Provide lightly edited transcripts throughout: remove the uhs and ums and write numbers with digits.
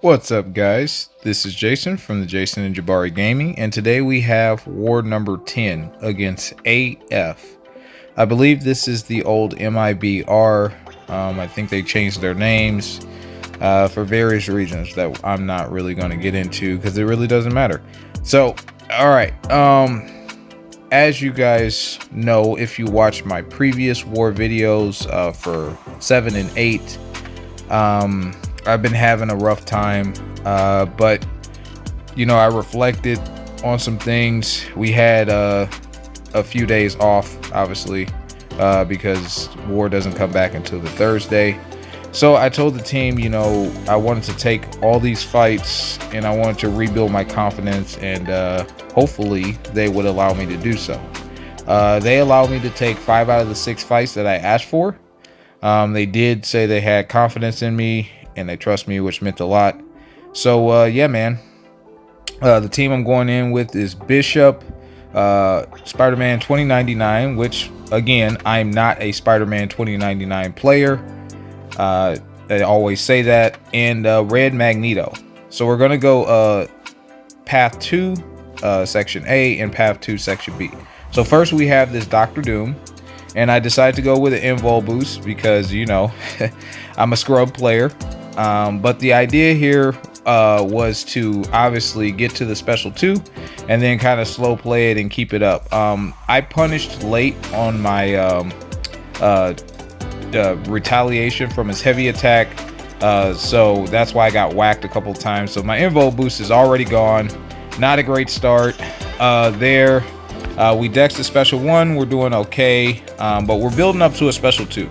What's up, guys? This is Jason from the Jason&Jabari Gaming, and today we have war number 10 against AF. I believe this is the old MIBR. I think they changed their names for various reasons that I'm not really going to get into because it really doesn't matter. So, all right. As you guys know, if you watched my previous war videos for 7 and 8, I've been having a rough time, but you know, I reflected on some things. We had a few days off, obviously, because war doesn't come back until the Thursday. So I told the team, you know, I wanted to take all these fights and I wanted to rebuild my confidence, and hopefully they would allow me to do so. They allowed me to take 5 out of the 6 fights that I asked for. They did say they had confidence in me and they trust me, which meant a lot. So yeah, man, the team I'm going in with is Bishop, Spider-Man 2099, which again, I'm not a Spider-Man 2099 player. I always say that. And Red Magneto. So we're gonna go path 2 section A and path 2 section B. So first we have this Dr. Doom, and I decided to go with an invul boost because, you know, I'm a scrub player. But the idea here was to obviously get to the special 2 and then kind of slow play it and keep it up. I punished late on my retaliation from his heavy attack, so that's why I got whacked a couple times. So my invul boost is already gone. Not a great start there. We dexed the special 1, we're doing okay, but we're building up to a special 2.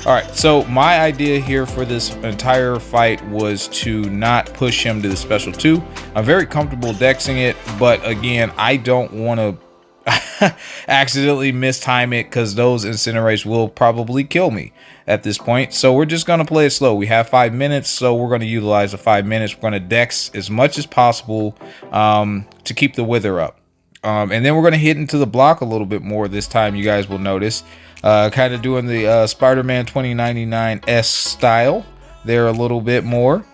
All right, so my idea here for this entire fight was to not push him to the special 2. I'm very comfortable dexing it, but again, I don't want to accidentally mistime it because those incinerates will probably kill me at this point. So we're just going to play it slow. We have 5 minutes, so we're going to utilize the 5 minutes. We're going to dex as much as possible to keep the wither up. And then we're going to hit into the block a little bit more this time, you guys will notice. Kind of doing the Spider-Man 2099-esque style there a little bit more.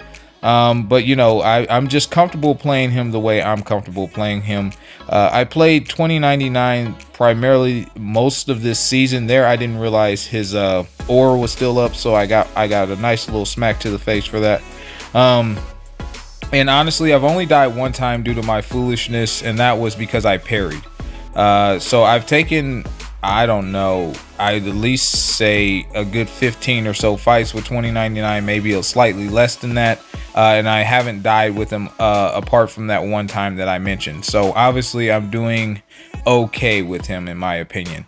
But, you know, I'm just comfortable playing him the way I'm comfortable playing him. I played 2099 primarily most of this season. There, I didn't realize his aura was still up, so I got a nice little smack to the face for that. And honestly, I've only died one time due to my foolishness, and that was because I parried. So I've taken, I don't know, I'd at least say a good 15 or so fights with 2099, maybe a slightly less than that. And I haven't died with him apart from that one time that I mentioned. So obviously I'm doing okay with him in my opinion.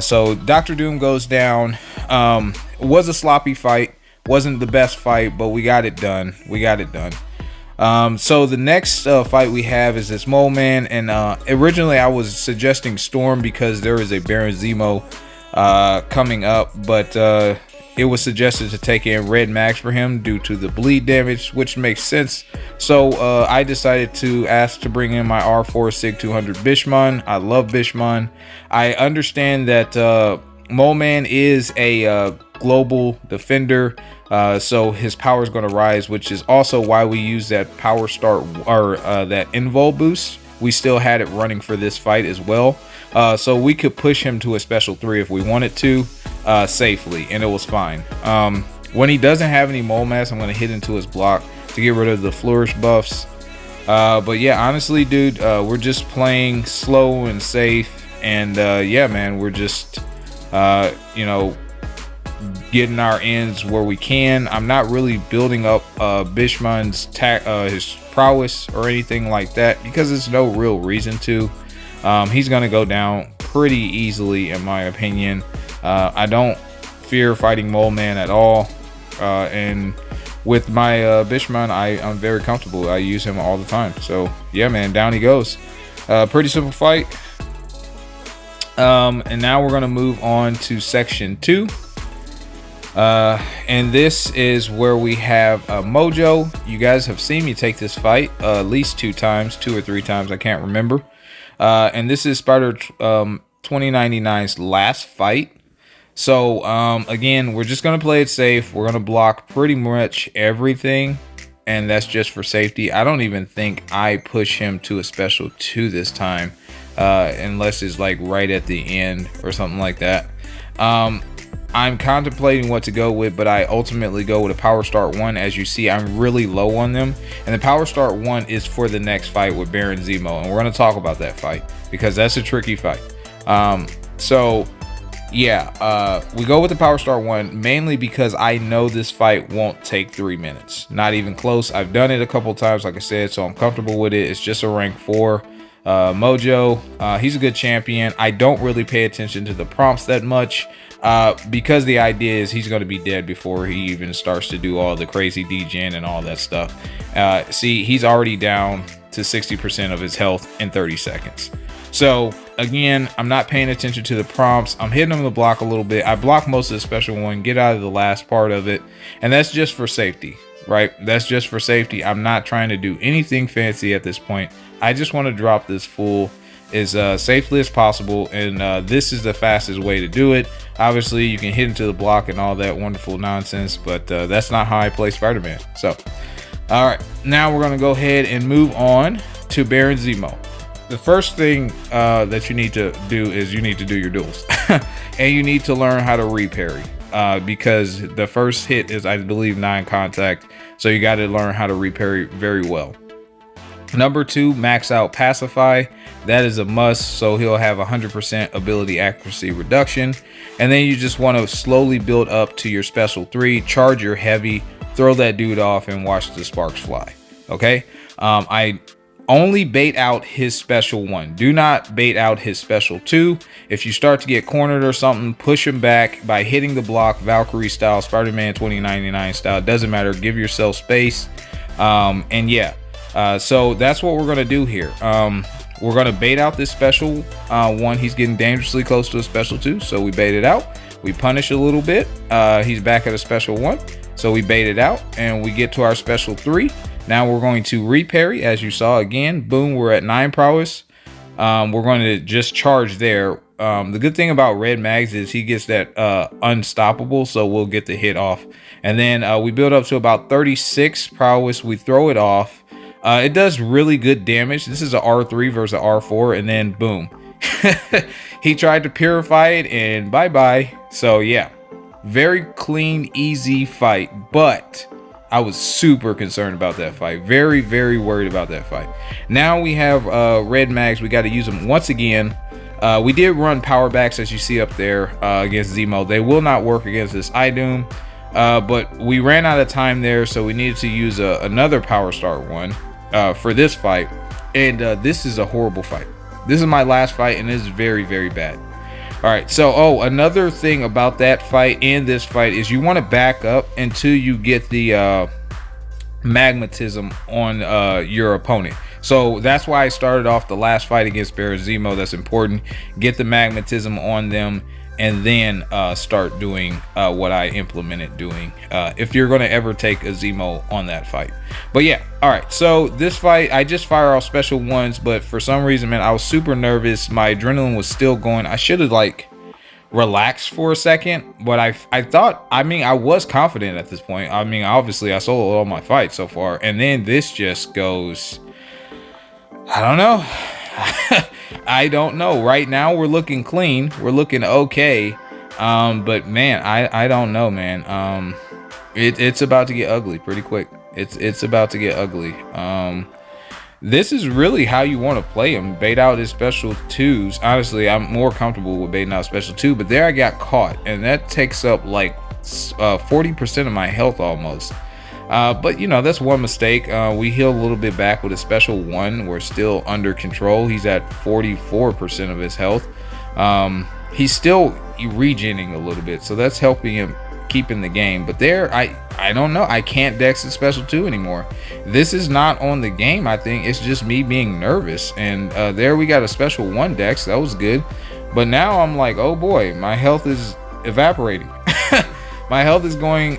So Dr. Doom goes down. It was a sloppy fight. Wasn't the best fight, but we got it done. So the next fight we have is this Mole Man, and originally I was suggesting Storm because there is a Baron Zemo coming up, but it was suggested to take in Red Max for him due to the bleed damage, which makes sense. So I decided to ask to bring in my R4 Sig 200 Bishman. I love Bishman. I understand that Mole Man is a global defender, so his power is going to rise, which is also why we use that power start or that invul boost. We still had it running for this fight as well, so we could push him to a special 3 if we wanted to safely, and it was fine. When he doesn't have any mole mass, I'm going to hit into his block to get rid of the flourish buffs. But yeah, honestly, dude, we're just playing slow and safe, and yeah, man, we're just you know, getting our ends where we can. I'm not really building up Bishman's his prowess or anything like that because there's no real reason to. He's gonna go down pretty easily in my opinion. I don't fear fighting Mole Man at all, and with my Bishman, I'm very comfortable. I use him all the time. So yeah, man, down he goes. Pretty simple fight. And now we're going to move on to section 2, and this is where we have Mojo. You guys have seen me take this fight at least 2 or 3 times, I can't remember. And this is Spider 2099's last fight. So again, we're just going to play it safe. We're going to block pretty much everything. and that's just for safety. I don't even think I push him to a special 2 this time, unless it's like right at the end or something like that. I'm contemplating what to go with, but I ultimately go with a Power Start 1. As you see, I'm really low on them, and the Power Start 1 is for the next fight with Baron Zemo, and we're going to talk about that fight because that's a tricky fight. So yeah, we go with the Power Start 1 mainly because I know this fight won't take 3 minutes, not even close. I've done it a couple times, like I said, so I'm comfortable with it. It's just a rank 4 Mojo. He's a good champion. I don't really pay attention to the prompts that much, because the idea is he's going to be dead before he even starts to do all the crazy degen and all that stuff. See, he's already down to 60% of his health in 30 seconds. So again, I'm not paying attention to the prompts. I'm hitting him the block a little bit. I block most of the special 1, get out of the last part of it, and that's just for safety, right? That's just for safety. I'm not trying to do anything fancy at this point. I just want to drop this full as safely as possible, and this is the fastest way to do it. Obviously, you can hit into the block and all that wonderful nonsense, but that's not how I play Spider-Man. So, all right, now we're going to go ahead and move on to Baron Zemo. The first thing that you need to do is you need to do your duels, and you need to learn how to reparry, because the first hit is, I believe, 9 contact, so you got to learn how to reparry very well. Number 2, max out pacify. That is a must, so he'll have 100% ability accuracy reduction. And then you just want to slowly build up to your special 3, charge your heavy, throw that dude off, and watch the sparks fly. Okay, I only bait out his special 1. Do not bait out his special 2. If you start to get cornered or something, push him back by hitting the block, Valkyrie style, Spider-Man 2099 style, doesn't matter. Give yourself space. And yeah, so that's what we're going to do here. We're going to bait out this special 1. He's getting dangerously close to a special 2, so we bait it out. We punish a little bit. He's back at a special 1, so we bait it out, and we get to our special 3. Now we're going to reparry, as you saw again. Boom, we're at 9 prowess. We're going to just charge there. The good thing about red mags is he gets that unstoppable, so we'll get the hit off. And then we build up to about 36 prowess. We throw it off. It does really good damage. This is a R3 versus a R4, and then boom. He tried to purify it, and bye-bye. So yeah, very clean, easy fight, but I was super concerned about that fight. Very, very worried about that fight. Now we have red mags. We got to use them once again. We did run power backs, as you see up there, against Zemo. They will not work against this iDoom, but we ran out of time there, so we needed to use another Power Start 1 for this fight. And this is a horrible fight. This is my last fight, and it is very, very bad. All right, so another thing about that fight and this fight is you want to back up until you get the magnetism on your opponent. So that's why I started off the last fight against Baron Zemo. That's important. Get the magnetism on them, and then start doing what I implemented doing if you're going to ever take a Zemo on that fight. But yeah, all right, so this fight, I just fire off special 1s, but for some reason, man, I was super nervous. My adrenaline was still going. I should have like relaxed for a second, but I thought, I mean, I was confident at this point. I mean, obviously I sold all my fights so far, and then this just goes, I don't know. I don't know. Right now we're looking clean, we're looking okay, but man, I don't know, man. It's about to get ugly pretty quick. It's about to get ugly. This is really how you want to play him. Bait out his special 2s. Honestly, I'm more comfortable with baiting out special 2, but there I got caught, and that takes up like 40% of my health almost. But you know, that's one mistake. We heal a little bit back with a special 1. We're still under control. He's at 44% of his health. He's still regening a little bit, so that's helping him keep in the game. But there, I don't know. I can't dex the special 2 anymore. This is not on the game. I think it's just me being nervous. And there we got a special 1 dex. That was good. But now I'm like, oh boy, my health is evaporating. My health is going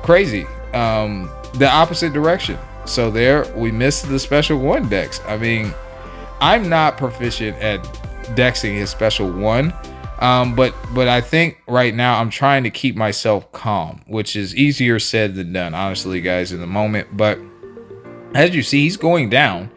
crazy. The opposite direction. So there we missed the special 1 dex. I mean, I'm not proficient at dexing his special 1. But I think right now I'm trying to keep myself calm, which is easier said than done, honestly, guys, in the moment. But as you see, he's going down.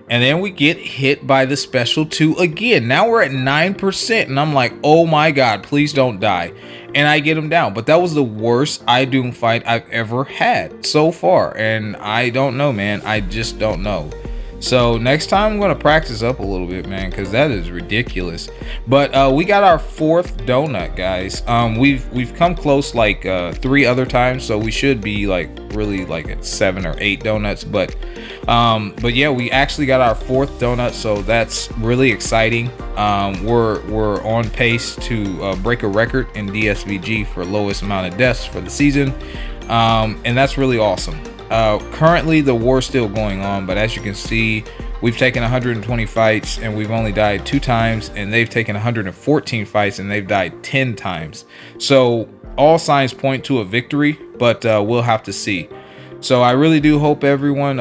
And then we get hit by the special 2 again. Now we're at 9%. And I'm like, oh my God, please don't die. And I get him down. But that was the worst iDoom fight I've ever had so far. And I don't know, man. I just don't know. So next time I'm going to practice up a little bit, man, because that is ridiculous. But we got our 4th donut, guys. We've come close like 3 other times, so we should be like really like at 7 or 8 donuts. But yeah, we actually got our 4th donut, so that's really exciting. We're on pace to break a record in DSVG for lowest amount of deaths for the season, and that's really awesome. Currently the war's still going on, but as you can see, we've taken 120 fights and we've only died 2 times, and they've taken 114 fights and they've died 10 times. So all signs point to a victory, but we'll have to see. So I really do hope everyone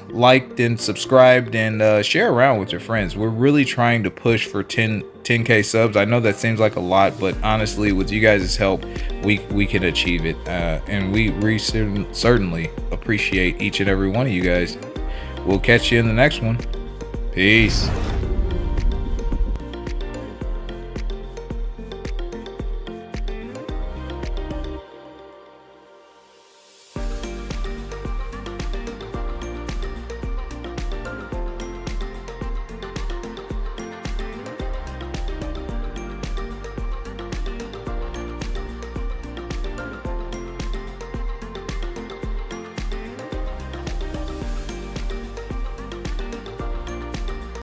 liked and subscribed and share around with your friends. We're really trying to push for 10K subs. I know that seems like a lot, but honestly, with you guys' help, we can achieve it. And we certainly appreciate each and every one of you guys. We'll catch you in the next one. Peace.